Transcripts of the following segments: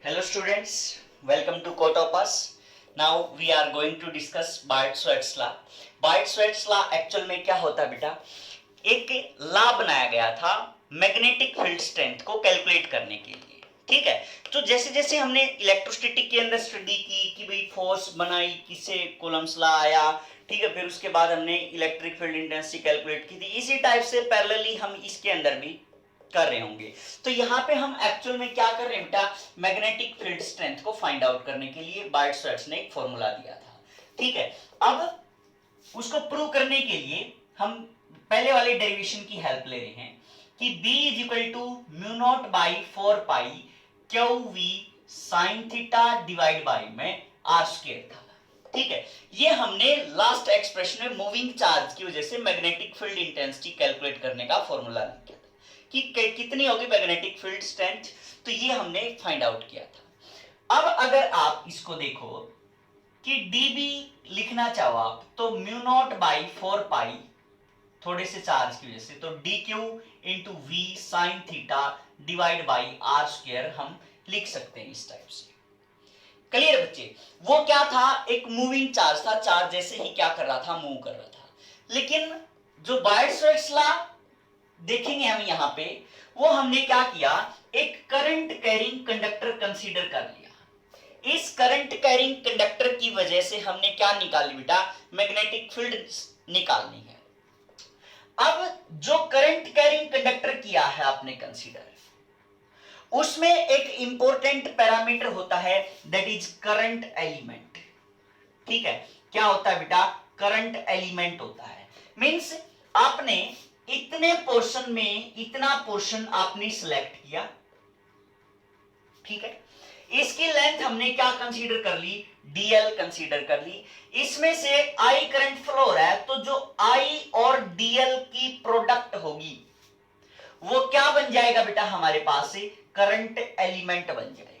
Hello students, welcome to Cotopus. Now we are going to discuss Bart's law. Bart's law actual में क्या होता है बेटा? एक लॉ बनाया गया था मैग्नेटिक फील्ड स्ट्रेंथ को कैलकुलेट करने के लिए, ठीक है। तो जैसे जैसे हमने इलेक्ट्रोस्टैटिक के अंदर स्टडी की कि भाई फोर्स बनाई किससे, कूलम्स लॉ आया, ठीक है। फिर उसके बाद हमने इलेक्ट्रिक फील्ड इंटेंसिटी कैलकुलेट की थी। इसी टाइप से पैरेलली हम इसके अंदर भी कर रहे होंगे। तो यहाँ पे हम एक्चुअल में क्या कर रहे हैं बेटा, मैग्नेटिक फील्ड स्ट्रेंथ को फाइंड आउट करने के लिए बार्ट्स ने एक फॉर्मूला दिया था, ठीक है। अब उसको प्रूव करने के लिए हम पहले वाले डेरिवेशन की हेल्प ले रहे हैं कि B is equal to mu naught by 4 pi Q V sine theta divide by में आर स्क्वायर था, ठीक है। ये हमने लास्ट एक्सप्रेशन में मूविंग चार्ज की वजह से मैग्नेटिक फील्ड इंटेंसिटी कैलकुलेट करने का फॉर्मूला लिखा था कि कितनी होगी मैग्नेटिक फील्ड स्ट्रेंथ, तो ये हमने फाइंड आउट किया था। अब अगर आप इसको देखो कि dB लिखना चाहो आप तो म्यू नॉट बाई 4 पाई थोड़े से चार्ज की वजह से, तो dq into V sine theta divide by R square हम लिख सकते हैं इस टाइप से। क्लियर बच्चे? वो क्या था, एक मूविंग चार्ज था, चार्ज जैसे ही क्या कर रहा था, मूव कर रहा था। लेकिन जो बार्ट्स लॉ देखेंगे हम यहाँ पे, वो हमने क्या किया, एक करंट कैरिंग कंडक्टर कंसीडर कर लिया। इस करंट कैरिंग कंडक्टर की वजह से हमने क्या निकाली बेटा, मैग्नेटिक फील्ड निकालनी है। अब जो करंट कैरिंग कंडक्टर किया है आपने कंसीडर, उसमें एक इंपॉर्टेंट पैरामीटर होता है दैट इज करंट एलिमेंट, ठीक है। क्या होता है बेटा, करंट एलिमेंट होता है। मींस आपने इतने पोर्शन में इतना पोर्शन आपने सिलेक्ट किया, ठीक है। इसकी लेंथ हमने क्या कंसीडर कर ली, डीएल कंसीडर कर ली। इसमें से आई करंट फ्लो हो रहा है, तो जो आई और डीएल की प्रोडक्ट होगी वो क्या बन जाएगा बेटा, हमारे पास से करंट एलिमेंट बन जाएगा।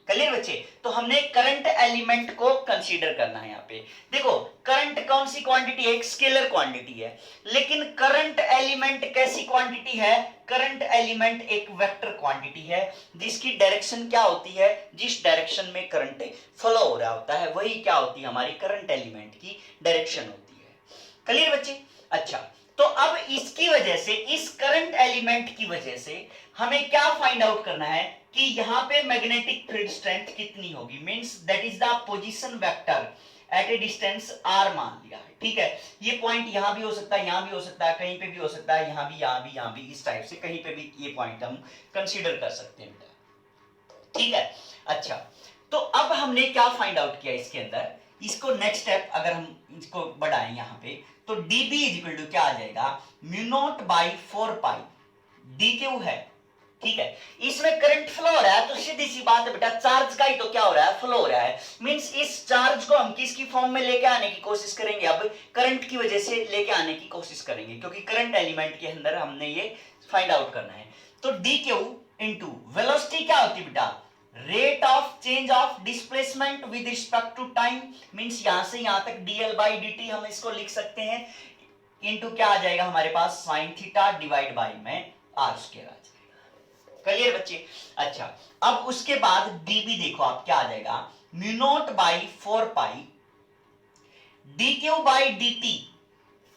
क्लियर बच्चे? तो हमने करंट एलिमेंट को कंसीडर करना है यहाँ पे। देखो करंट कौन सी क्वांटिटी है, एक स्केलर क्वांटिटी है, लेकिन करंट एलिमेंट कैसी क्वांटिटी है, करंट एलिमेंट एक वेक्टर क्वांटिटी है जिसकी डायरेक्शन क्या होती है, जिस डायरेक्शन में करंट फ्लो हो रहा होता है वही क्या होती है, हमारी करंट एलिमेंट की डायरेक्शन होती है। क्लियर बच्चे? अच्छा, तो अब इसकी वजह से, इस करंट एलिमेंट की वजह से हमें क्या फाइंड आउट करना है कि यहां पे मैग्नेटिक फील्ड स्ट्रेंथ कितनी होगी, means that is the position vector eight A distance r मान लिया है, ठीक है। ये पॉइंट यहां भी हो सकता है, यहां भी हो सकता है, कहीं पे भी हो सकता है, यहां भी, यहां भी, यहां भी, इस टाइप से कहीं पे भी ये पॉइंट हम कंसीडर कर सकते हैं बेटा, ठीक है। अच्छा, तो अब हमने क्या फाइंड आउट किया इसके अंदर, इसको नेक्स्ट स्टेप अगर हम इसको बढ़ाएं यहां पे, तो dB इज इक्वल टू क्या आ जाएगा, mu naught by 4 pi dq है, ठीक है। इसमें करंट फ्लो हो रहा है, तो सीधी सी बात है बेटा, चार्ज का ही तो क्या हो रहा है, फ्लो हो रहा है। मींस इस चार्ज को हम किसकी फॉर्म में लेके आने की कोशिश करेंगे, अब करंट की वजह से लेके आने की कोशिश करेंगे, क्योंकि करंट एलिमेंट के अंदर हमने ये फाइंड आउट करना है। तो dq इंटू वेलोसिटी क्या होती है बेटा, rate of change of displacement with respect to time, means यहां से यहां तक dl बाई dt हम इसको लिख सकते हैं, इनटू क्या आ जाएगा हमारे पास, साइन थीटा डिवाइड बाई में आर स्क्वायर आ जाएगा। क्लियर बच्चे? अच्छा, अब उसके बाद dB देखो आप क्या आ जाएगा, mu naught by 4 pi dq by dt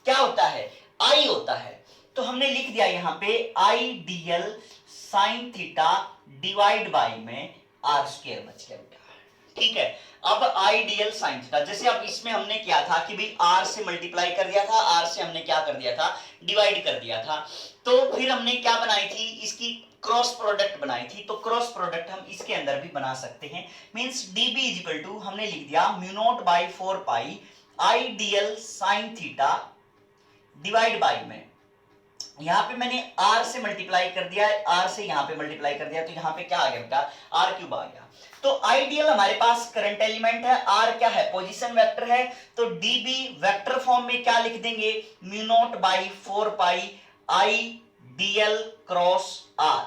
क्या होता है, I होता है। तो हमने लिख दिया यहां पे I dl sign theta divide by में आर स्क्वायर बच गया बेटा, ठीक है। अब आइडियल साइन थीटा, जैसे अब इसमें हमने किया था कि भाई आर से मल्टीप्लाई कर दिया था, आर से हमने क्या कर दिया था, डिवाइड कर दिया था। तो फिर हमने क्या बनाई थी, इसकी क्रॉस प्रोडक्ट बनाई थी। तो क्रॉस प्रोडक्ट हम इसके अंदर भी बना सकते हैं, means dB is equal to हमने लिख दिया mu naught by 4 pi ideal sine theta divide by में, यहां पे मैंने r से मल्टीप्लाई कर दिया, r से यहां पे मल्टीप्लाई कर दिया, तो यहां पे क्या आ गया बेटा, r क्यूब आ गया। तो आइडियल हमारे पास करंट एलिमेंट है, r क्या है, पोजीशन वेक्टर है, तो dB वेक्टर फॉर्म में क्या लिख देंगे, mu naught by 4 pi i dl cross r,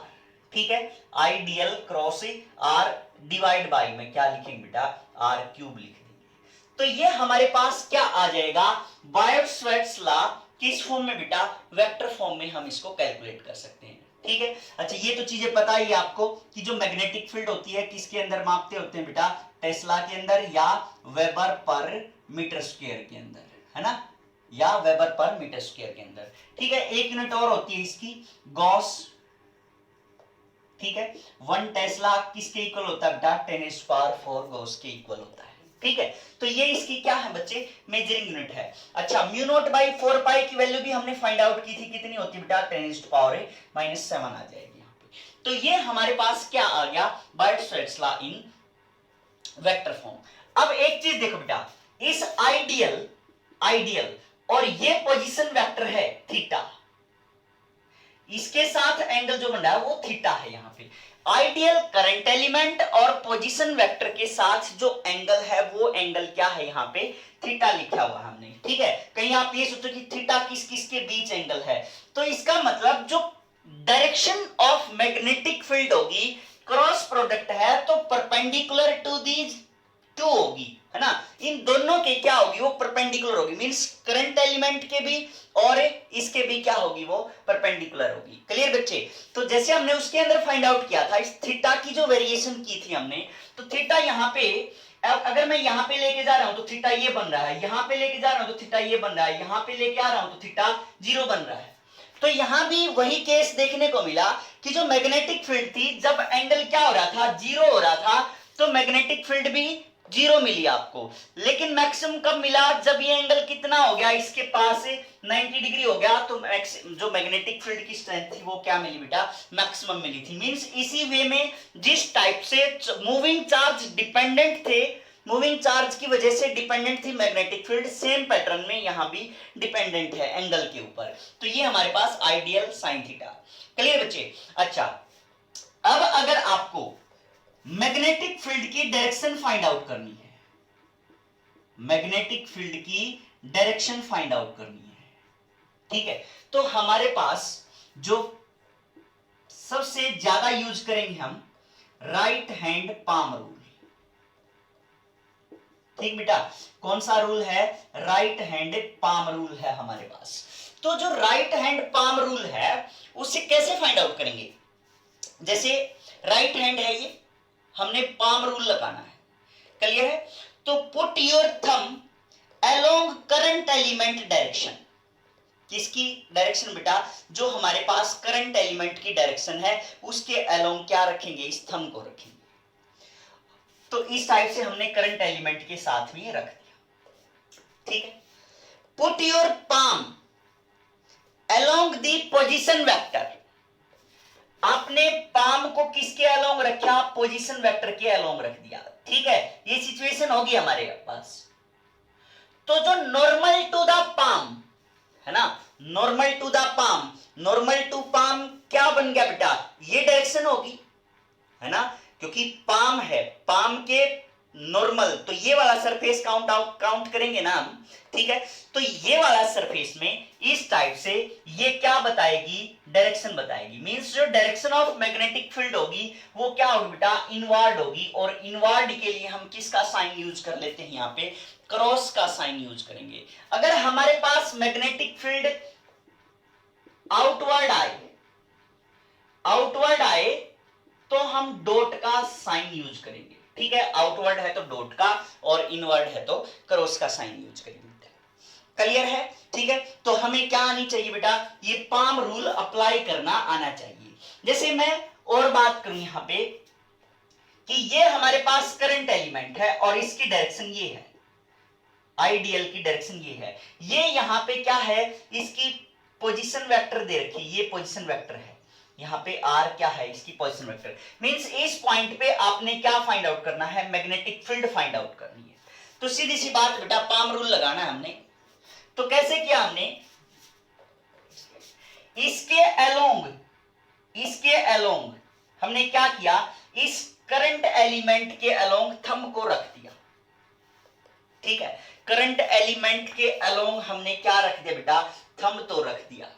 ठीक है। i dl cross r divide by में क्या लिखेंगे बेटा, r क्यूब लिख देंगे। तो ये हमारे पास क्या आ जाएगा, बायट-सवार्ट्स लॉ किस फॉर्म में बेटा, वेक्टर फॉर्म में हम इसको कैलकुलेट कर सकते हैं। ठीक है। अच्छा ये तो चीजें पता ही है आपको कि जो मैग्नेटिक फील्ड होती है किसके अंदर मापते होते हैं बेटा, टेस्ला के अंदर या वेबर पर मीटर स्क्वायर के अंदर, है ना, या वेबर पर मीटर स्क्वायर के अंदर। ठीक है, एक यूनिट और होती है इसकी, गॉस। ठीक है, 1 टेस्ला किसके इक्वल होता है बेटा, 10⁴ गॉस के इक्वल होता है। ठीक है, तो ये इसकी क्या है बच्चे, मेजरिंग यूनिट है। अच्छा म्यू नॉट बाई 4 पाई की वैल्यू भी हमने फाइंड आउट की थी, कितनी होती है बेटा, 10⁻⁻⁷ आ जाएगी यहाँ पे। तो ये हमारे पास क्या आ गया, बायट-स्टोक्स लॉ इन वेक्टर फॉर्म। अब एक चीज देखो बेटा, इस आइडियल और ये पोजीशन वेक्टर है थीटा, इसके साथ एंगल जो बन रहा है वो थीटा है। यहाँ पे आइडियल करंट एलिमेंट और पोजीशन वेक्टर के साथ जो एंगल है वो एंगल क्या है, यहाँ पे थीटा लिखा हुआ हमने। ठीक है, कहीं आप ये सोचो कि थीटा किस किस के बीच एंगल है, तो इसका मतलब जो डायरेक्शन ऑफ मैग्नेटिक फील्ड होगी क्रॉस प्रोडक्ट है तो परपेंडिकुलर टू दीज टू होगी, है ना, इन दोनों के क्या होगी, वो परपेंडिकुलर होगी। मींस करंट एलिमेंट के भी और इसके भी क्या होगी, वो परपेंडिकुलर होगी। क्लियर बच्चे। तो जैसे हमने उसके अंदर फाइंड आउट किया था, इस थीटा की जो वेरिएशन की थी हमने, तो थीटा यहाँ पे अगर मैं यहाँ पे लेके जा रहा हूं तो थीटा ये बन रहा है, यहाँ पे लेके जा रहा हूं तो थीटा ये बन रहा है, यहाँ पे लेके आ रहा हूं तो थीटा 0 बन रहा है। तो यहां भी वही केस देखने को मिला कि जो मैग्नेटिक फील्ड थी, जब एंगल क्या हो रहा था, 0 हो रहा था, तो मैग्नेटिक फील्ड भी 0 मिली आपको। लेकिन मैक्सिमम कब मिला, जब ये एंगल कितना हो गया, इसके पास 90 डिग्री हो गया, तो जो मैग्नेटिक फील्ड की स्ट्रेंथ थी वो क्या मिली बेटा, मैक्सिमम मिली थी। मींस इसी वे में जिस टाइप से मूविंग चार्ज डिपेंडेंट थे, मूविंग चार्ज की वजह से डिपेंडेंट थी मैग्नेटिक फील्ड, सेम पैटर्न में यहां भी डिपेंडेंट है एंगल के ऊपर। तो ये हमारे पास आइडियल साइन थीटा। क्लियर बच्चे। अच्छा अब अगर आपको मैग्नेटिक फील्ड की डायरेक्शन फाइंड आउट करनी है, मैग्नेटिक फील्ड की डायरेक्शन फाइंड आउट करनी है, ठीक है, तो हमारे पास जो सबसे ज्यादा यूज करेंगे हम राइट हैंड पाम रूल। ठीक बेटा, कौन सा रूल है, राइट हैंड पाम रूल है हमारे पास। तो जो राइट हैंड पाम रूल है उसे कैसे फाइंड आउट करेंगे, जैसे राइट हैंड है ये, हमने पाम रूल लगाना है। क्लियर है। तो put your thumb along current element direction. किसकी डायरेक्शन बेटा, जो हमारे पास करंट एलिमेंट की डायरेक्शन है उसके अलोंग क्या रखेंगे, इस थंब को रखेंगे। तो इस टाइप से हमने करंट एलिमेंट के साथ भी रख दिया। ठीक है। Put your palm along the position vector. आपने पाम को किसके अलोंग रखा, पोजीशन वेक्टर के अलोंग रख दिया। ठीक है, ये सिचुएशन होगी हमारे पास। तो जो नॉर्मल टू द पाम है ना, normal to the palm, normal to palm क्या बन गया बेटा, ये डायरेक्शन होगी, है ना, क्योंकि पाम है, पाम के नॉर्मल, तो ये वाला सरफेस काउंट करेंगे ना हम। ठीक है, तो ये वाला सरफेस में इस टाइप से ये क्या बताएगी, डायरेक्शन बताएगी। मींस जो डायरेक्शन ऑफ मैग्नेटिक फील्ड होगी वो क्या होगी बेटा, इनवर्ड होगी। और इनवर्ड के लिए हम किसका साइन यूज कर लेते हैं, यहाँ पे क्रॉस का साइन यूज करेंगे। अगर हमारे पास मैग्नेटिक फील्ड आउटवर्ड आए तो हम डॉट का साइन यूज करेंगे। ठीक है, आउटवर्ड है तो डॉट का और इनवर्ड है तो क्रॉस का साइन यूज करेंगे। क्लियर है। ठीक है, तो हमें क्या आनी चाहिए बेटा, ये पाम रूल अप्लाई करना आना चाहिए। जैसे मैं और बात करूं यहां पे कि ये हमारे पास करंट एलिमेंट है और इसकी डायरेक्शन ये है, आइडियल की डायरेक्शन ये है। ये यहां पे क्या है, इसकी पोजीशन वेक्टर दे रखी, ये पोजीशन वेक्टर है, यहाँ पे आर क्या है, इसकी पोजीशन वेक्टर। मींस इस पॉइंट पे आपने क्या फाइंड आउट करना है, मैग्नेटिक फील्ड फाइंड आउट करनी है। तो सीधी सी बात बेटा, पाम रूल लगाना है हमने। तो कैसे किया हमने, इसके अलोंग हमने क्या किया, इस करंट एलिमेंट के अलोंग थंब को रख दिया। ठीक है, करंट एलिमेंट के अलोंग हमने क्या रख दिया बेटा, थंब तो रख दिया।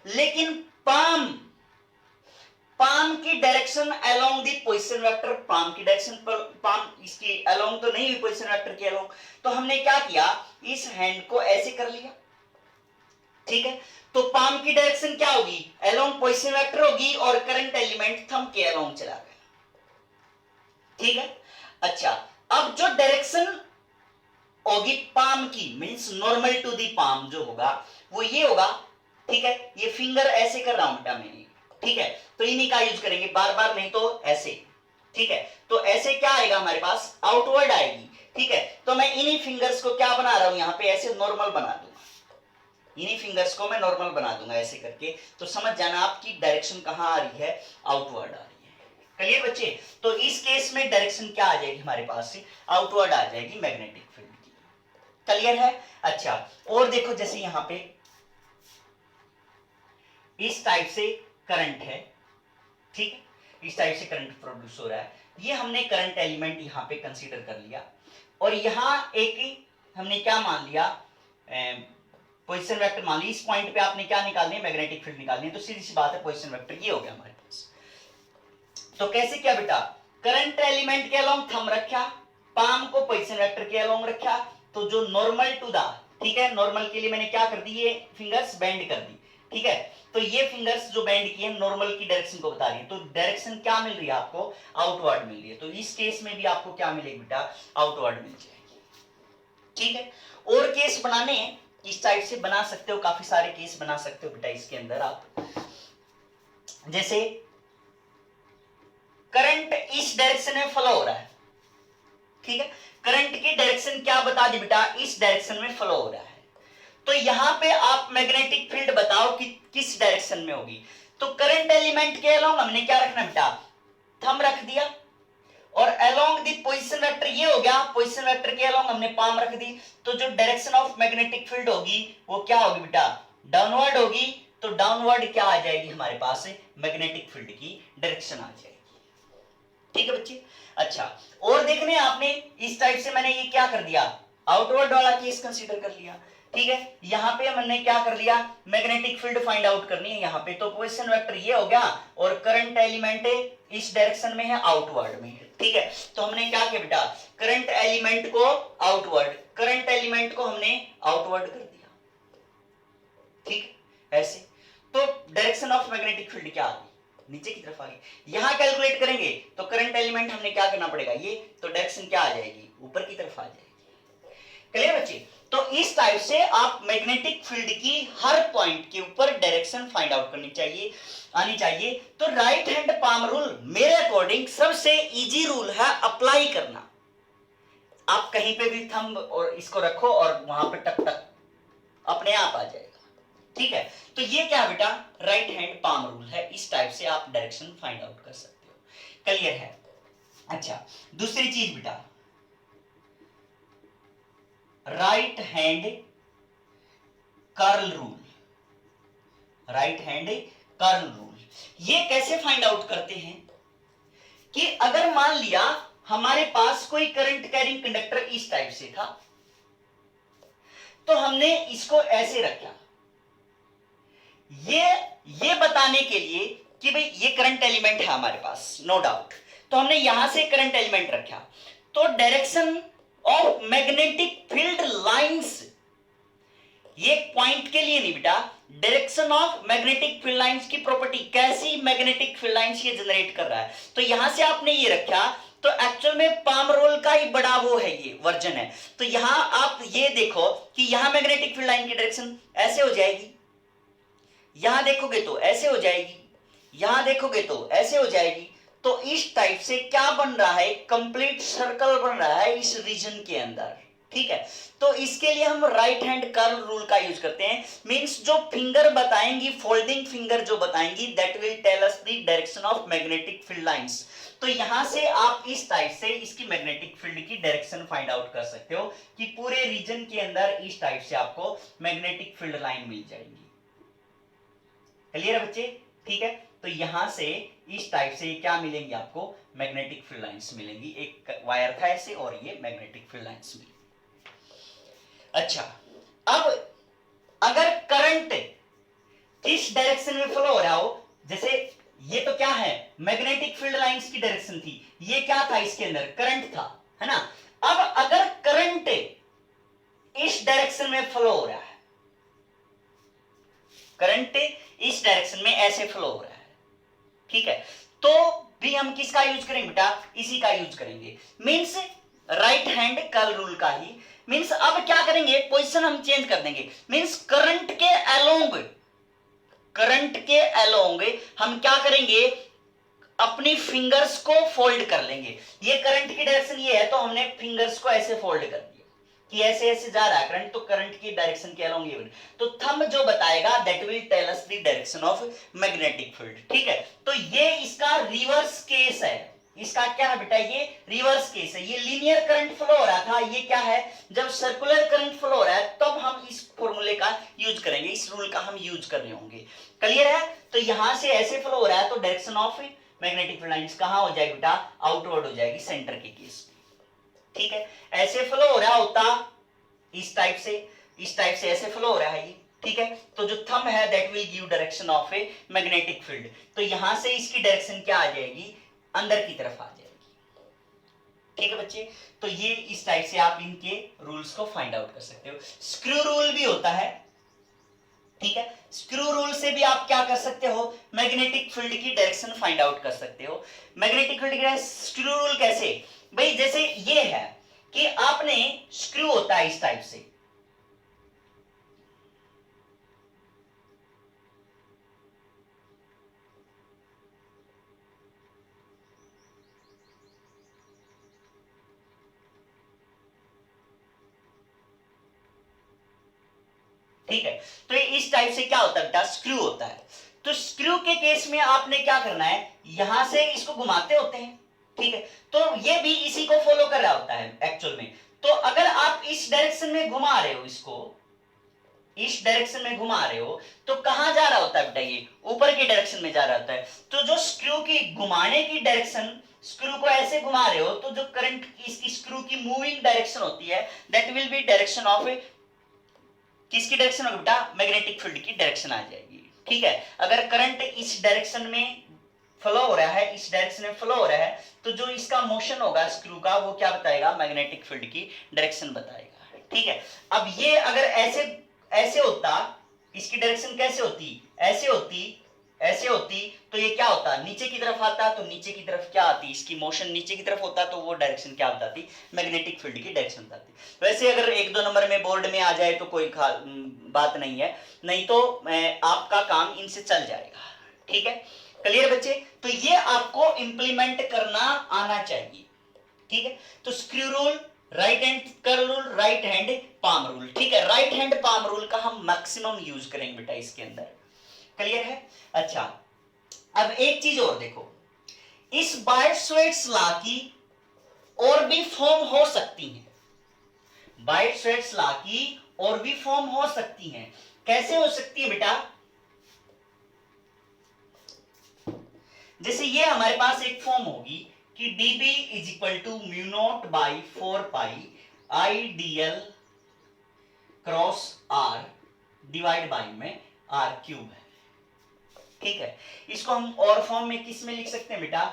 लेकिन पाम की direction along the position vector, palm की डायरेक्शन पर, पाम इसकी अलोंग तो नहीं हुई पोजीशन वेक्टर के अलोंग, तो हमने क्या किया, इस हैंड को ऐसे कर लिया। ठीक है, तो पाम की डायरेक्शन क्या होगी, अलोंग पोजीशन वेक्टर होगी और करंट एलिमेंट थंब के अलोंग चला गया। ठीक है, अच्छा अब जो डायरेक्शन होगी पाम की means normal to the palm जो होगा वो ये होगा। ठीक है, ये फिंगर ऐसे कर रहा हूं बेटा मैं, ठीक है, तो इन्हीं का यूज करेंगे बार बार, नहीं तो ऐसे। ठीक है, तो ऐसे क्या आएगा हमारे पास, आउटवर्ड आएगी। ठीक है, तो मैं इन्हीं फिंगर्स को क्या बना रहा हूं यहां पे, ऐसे नॉर्मल बना दूंगा, इन्हीं फिंगर्स को मैं नॉर्मल बना दूंगा ऐसे करके, तो समझ जाना आपकी डायरेक्शन कहां आ रही है, आउटवर्ड आ रही है। क्लियर बच्चे, तो इस केस में डायरेक्शन क्या आ जाएगी हमारे पास से, आउटवर्ड आ जाएगी मैग्नेटिक फील्ड की। क्लियर है, अच्छा और देखो जैसे यहां पे इस टाइप से करंट है, ठीक है, इस टाइप से करंट प्रोड्यूस हो रहा है, ये हमने करंट एलिमेंट यहां पे कंसीडर कर लिया, और यहां एक हमने क्या मान लिया, पोजीशन वेक्टर मान ली। इस पॉइंट पे आपने क्या निकालनी है, मैग्नेटिक फील्ड निकालनी है, तो सीधी सी बात है पोजीशन वेक्टर ये हो गया हमारे पास। तो कैसे किया बेटा, करंट एलिमेंट के अलोंग थंब रखा, पाम को पोजीशन वेक्टर के अलोंग रखा, तो जो नॉर्मल टू द, ठीक है, नॉर्मल के लिए मैंने क्या कर दी, ये फिंगर्स बेंड कर दी। ठीक है, तो ये फिंगर्स जो बेंड किए नॉर्मल की डायरेक्शन को बता रही है, तो डायरेक्शन क्या मिल रही है आपको, आउटवर्ड मिल रही है, तो इस केस में भी आपको क्या मिलेगी बेटा, आउटवर्ड मिल जाएगी। ठीक है, और केस बनाने हैं इस टाइप से बना सकते हो, काफी सारे केस बना सकते हो बेटा इसके अंदर आप, जैसे करंट इस डायरेक्शन में फ्लो हो रहा है। ठीक है, करंट की डायरेक्शन क्या बता दी बेटा, इस डायरेक्शन में फ्लो हो रहा है, तो यहां पे आप मैग्नेटिक फील्ड बताओ कि किस डायरेक्शन में होगी, तो करंट एलिमेंट के अलोंग हमने क्या रखना बेटा, थंब रख दिया, और अलोंग दी पोजीशन वेक्टर ये हो गया, पोजीशन वेक्टर के अलोंग हमने पाम रख दी, तो जो डायरेक्शन ऑफ मैग्नेटिक फील्ड होगी वो क्या होगी बेटा, डाउनवर्ड होगी, तो डाउनवर्ड क्या आ जाएगी हमारे पास, मैग्नेटिक फील्ड की डायरेक्शन आ जाएगी। ठीक है बच्चे, अच्छा और देखने आपने इस टाइप से मैंने ये क्या कर दिया, आउटवर्ड वाला केस कंसीडर कर लिया। ठीक है, यहां पे हमने क्या कर लिया, मैग्नेटिक फील्ड फाइंड आउट करनी है यहां पे, तो पोजीशन वेक्टर ये हो गया और करंट एलिमेंट इस डायरेक्शन में है, आउटवर्ड में। ठीक है, तो हमने क्या किया बेटा, करंट एलिमेंट को आउटवर्ड, करंट एलिमेंट को हमने आउटवर्ड कर दिया। ठीक, ऐसे तो डायरेक्शन ऑफ मैग्नेटिक फील्ड क्या आ गई, नीचे की तरफ आ गई। यहां कैलकुलेट करेंगे तो करंट एलिमेंट हमने क्या करना पड़ेगा, ये तो डायरेक्शन क्या आ जाएगी, ऊपर की तरफ आ जाएगी। क्लियर बच्चे, तो इस टाइप से आप मैग्नेटिक फील्ड की हर पॉइंट के ऊपर डायरेक्शन फाइंड आउट करनी चाहिए, आनी चाहिए। तो राइट हैंड पाम रूल मेरे अकॉर्डिंग सबसे इजी रूल है अप्लाई करना। आप कहीं पे भी थंब और इसको रखो और वहां पे टक टक अपने आप आ जाएगा। ठीक है, तो ये क्या बेटा, राइट हैंड पाम रूल है, इस टाइप से आप डायरेक्शन फाइंड आउट कर सकते हो। क्लियर है, अच्छा दूसरी चीज बेटा, right hand curl rule, right hand curl rule ये कैसे फाइंड आउट करते हैं कि अगर मान लिया हमारे पास कोई करंट कैरिंग कंडक्टर इस टाइप से था, तो हमने इसको ऐसे रखा, ये बताने के लिए कि भाई ये करंट एलिमेंट है हमारे पास, नो डाउट, तो हमने यहां से करंट एलिमेंट रखा, तो direction of magnetic field lines, ये पॉइंट के लिए नहीं बेटा, direction of magnetic field lines की प्रॉपर्टी, कैसी मैग्नेटिक फील्ड लाइंस ये जनरेट कर रहा है, तो यहां से आपने ये रखा, तो एक्चुअल में पाम रोल का ही बड़ा वो है, ये वर्जन है। तो यहां आप ये देखो कि यहां मैग्नेटिक फील्ड लाइन की डायरेक्शन ऐसे हो जाएगी, यहां देखोगे तो ऐसे हो जाएगी, यहां देखोगे तो ऐसे हो जाएगी, तो इस टाइप से क्या बन रहा है, कंप्लीट सर्कल बन रहा है इस रीजन के अंदर। ठीक है, तो इसके लिए हम राइट हैंड कर्ल रूल का यूज करते हैं, मींस जो फिंगर बताएंगी, फोल्डिंग फिंगर जो बताएंगी, that will tell us the direction of magnetic field lines. तो यहां से आप इस टाइप से इसकी मैग्नेटिक फील्ड की डायरेक्शन फाइंड आउट कर सकते हो कि पूरे रीजन के अंदर इस टाइप से आपको मैग्नेटिक फील्ड लाइन मिल जाएगी। क्लियर है बच्चे, ठीक है, तो यहां से इस टाइप से क्या मिलेंगी आपको, मैग्नेटिक फील्ड लाइंस मिलेंगी, एक वायर था ऐसे और ये मैग्नेटिक फील्ड लाइंस मिलेंगी। अच्छा, अब अगर करंट इस डायरेक्शन में फ्लो हो रहा हो, जैसे ये तो क्या है, मैग्नेटिक फील्ड लाइंस की डायरेक्शन थी, ये क्या था, इसके अंदर करंट था, है ना। अब अगर करंट इस डायरेक्शन में फ्लो हो रहा है, करंट इस डायरेक्शन में ऐसे फ्लो हो रहा है, ठीक है, तो भी हम किसका यूज करेंगे बेटा, इसी का यूज करेंगे, means right hand curl rule का ही। मींस अब क्या करेंगे, पोजीशन हम चेंज कर देंगे, मींस करंट के अलोंग हम क्या करेंगे, अपनी फिंगर्स को फोल्ड कर लेंगे। ये करंट की डायरेक्शन ये है, तो हमने फिंगर्स को ऐसे फोल्ड कर दिया कि ऐसे ऐसे जा रहा है करंट, तो करंट की डायरेक्शन के अलोंग ये, तो थंब जो बताएगा that will tell us the direction of magnetic field, ठीक है। तो ये इसका रिवर्स केस है, इसका क्या है बेटा, ये रिवर्स केस है। ये लीनियर करंट फ्लो हो रहा था, ये क्या है, जब सर्कुलर करंट फ्लो हो रहा है तब हम इस फॉर्मूले का यूज करेंगे, इस रूल का हम यूज कर रहे होंगे, क्लियर है। तो यहां से ऐसे फ्लो हो रहा है, तो direction of magnetic field lines कहां हो जाएगी बेटा, आउटवर्ड हो जाएगी सेंटर के केस में, ठीक है। ऐसे फ्लो हो रहा होता इस टाइप से ऐसे फ्लो हो रहा है ये, ठीक है। तो जो थंब है that will give direction of a magnetic field, तो यहां से इसकी डायरेक्शन क्या आ जाएगी, अंदर की तरफ आ जाएगी, ठीक है बच्चे। तो ये इस टाइप से आप इनके रूल्स को फाइंड आउट कर सकते हो। स्क्रू रूल भी होता है, ठीक है, स्क्रू रूल से भी आप क्या कर सकते हो, मैग्नेटिक फील्ड की डायरेक्शन फाइंड आउट कर सकते हो। मैग्नेटिक फील्ड की स्क्रू रूल कैसे भाई, जैसे ये है कि आपने स्क्रू होता है इस टाइप से, ठीक है। तो इस टाइप से क्या होता है बेटा, स्क्रू होता है। तो स्क्रू के केस में आपने क्या करना है, यहां से इसको घुमाते होते हैं, ठीक है। तो ये भी इसी को फॉलो कर रहा होता है एक्चुअल में। तो अगर आप इस डायरेक्शन में घुमा रहे हो, इसको इस डायरेक्शन में घुमा रहे हो, तो कहां जा रहा होता है बेटा, ये ऊपर की डायरेक्शन में जा रहा होता है। तो जो स्क्रू की घुमाने की डायरेक्शन, स्क्रू को ऐसे घुमा रहे हो, तो जो करंट इसकी स्क्रू की मूविंग डायरेक्शन होती है that will be direction of, किसकी डायरेक्शन होगी बेटा, मैग्नेटिक फील्ड की डायरेक्शन आ जाएगी, ठीक है। अगर करंट इस डायरेक्शन में फ्लो हो रहा है, इस डायरेक्शन में फ्लो हो रहा है, तो जो इसका मोशन होगा स्क्रू का, वो क्या बताएगा, मैग्नेटिक फील्ड की डायरेक्शन बताएगा, ठीक है। अब ये अगर ऐसे ऐसे होता, इसकी डायरेक्शन कैसे होती, ऐसे होती, तो ये क्या होता, नीचे की तरफ आता, तो नीचे की तरफ क्या आती, इसकी मोशन नीचे की तरफ होता, तो वो डायरेक्शन क्या बताती, मैग्नेटिक फील्ड की डायरेक्शन बताती। वैसे अगर 1-2 नंबर में बोर्ड में आ जाए तो कोई बात नहीं है, नहीं तो आपका काम इनसे चल जाएगा, ठीक है, क्लियर बच्चे। तो ये आपको इंप्लीमेंट करना आना चाहिए, ठीक है। तो screw rule, right hand curl rule, right hand palm rule, ठीक है। राइट हैंड पाम रूल का हम मैक्सिमम यूज करेंगे बेटा इसके अंदर, क्लियर है। अच्छा, अब एक चीज और देखो, इस बायट-स्वेट्स लॉ की और भी फॉर्म हो सकती है, बायट-स्वेट्स लॉ की और भी फॉर्म हो सकती है। कैसे हो सकती है बेटा, जैसे ये हमारे पास एक फॉर्म होगी कि dB is equal to mu naught by 4 pi I dl cross r divide by में r क्यूब है, ठीक है। इसको हम और फॉर्म में किस में लिख सकते हैं बेटा,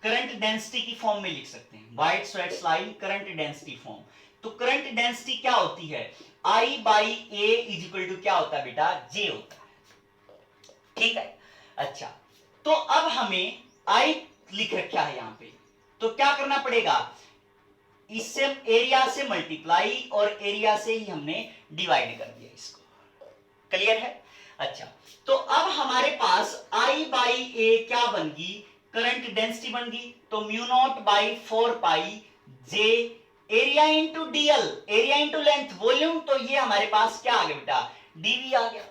करंट डेंसिटी की फॉर्म में लिख सकते हैं, बायट-स्वेट्स लाइन करंट डेंसिटी फॉर्म। तो करंट डेंसिटी क्या होती है, I by A is equal to क्या होता है बेटा, J होता है, ठीक है। अच्छा, तो अब हमें I लिख रखा है यहां पे, तो क्या करना पड़ेगा, इससे एरिया से मल्टीप्लाई और एरिया से ही हमने डिवाइड कर दिया इसको, क्लियर है। अच्छा, तो अब हमारे पास I बाई ए क्या बन गई, करंट डेंसिटी बन गई, तो mu naught by 4 pi J area into DL, area into length volume, तो ये हमारे पास क्या आ गया बेटा, डीवी आ गया,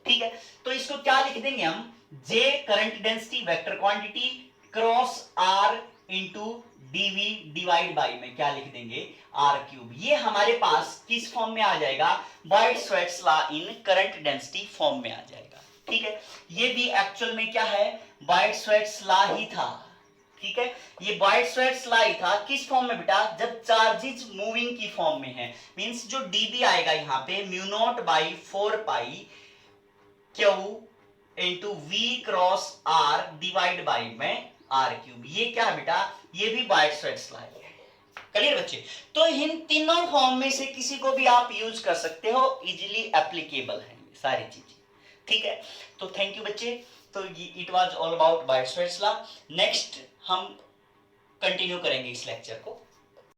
ठीक है। तो इसको क्या लिख देंगे हम, J current density vector quantity cross R into DV divide by में क्या लिख देंगे, आर क्यूब। ये हमारे पास किस फॉर्म में आ जाएगा, Biot Savart's law in current density form में आ जाएगा, ठीक है। ये भी एक्चुअल में क्या है, बायट-स्वेट्स लॉ ही था, ठीक है। ये बायट-स्वेट्स लॉ ही था, किस फॉर्म में बेटा, जब चार्जेस मूविंग की फॉर्म में है, मींस जो डीबी आएगा यहां पे mu naught by 4 pi Q into V cross R divide by में आर क्यूब। ये क्या है बेटा, ये भी बायट-स्वेट्स लॉ है, क्लियर बच्चे। तो इन तीनों फॉर्म में से किसी को भी आप यूज कर सकते हो, इजीली एप्लीकेबल है सारी चीजें, ठीक है, तो थैंक यू बच्चे। तो इट वाज ऑल अबाउट बायस्फीयर लॉ। नेक्स्ट हम कंटिन्यू करेंगे इस लेक्चर को।